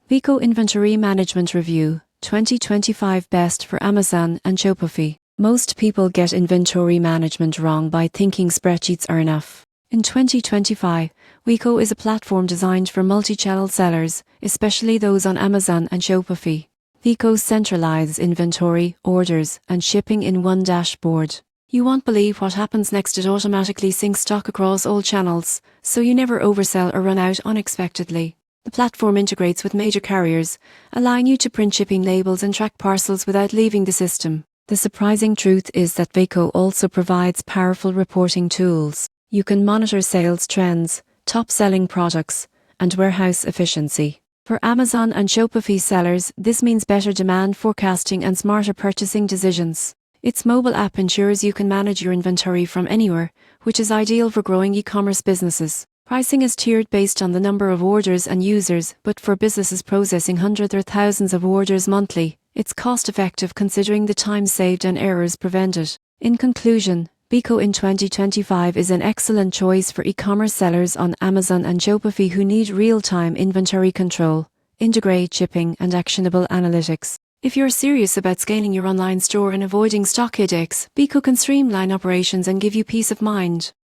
Vico Inventory Management Review 2025 Best for Amazon and Shopify. Most people get inventory management wrong by thinking spreadsheets are enough. In 2025, Vico is a platform designed for multi-channel sellers, especially those on Amazon and Shopify. Vico centralizes inventory, orders, and shipping in one dashboard. You won't believe what happens next. It automatically syncs stock across all channels, so you never oversell or run out unexpectedly. The platform integrates with major carriers, allowing you to print shipping labels and track parcels without leaving the system. The surprising truth is that Vico also provides powerful reporting tools. You can monitor sales trends, top-selling products, and warehouse efficiency. For Amazon and Shopify sellers, this means better demand forecasting and smarter purchasing decisions. Its mobile app ensures you can manage your inventory from anywhere, which is ideal for growing e-commerce businesses. Pricing is tiered based on the number of orders and users, but for businesses processing hundreds or thousands of orders monthly, it's cost-effective considering the time saved and errors prevented. In conclusion, Vico in 2025 is an excellent choice for e-commerce sellers on Amazon and Shopify who need real-time inventory control, integrated shipping, and actionable analytics. If you're serious about scaling your online store and avoiding stock headaches, Vico can streamline operations and give you peace of mind.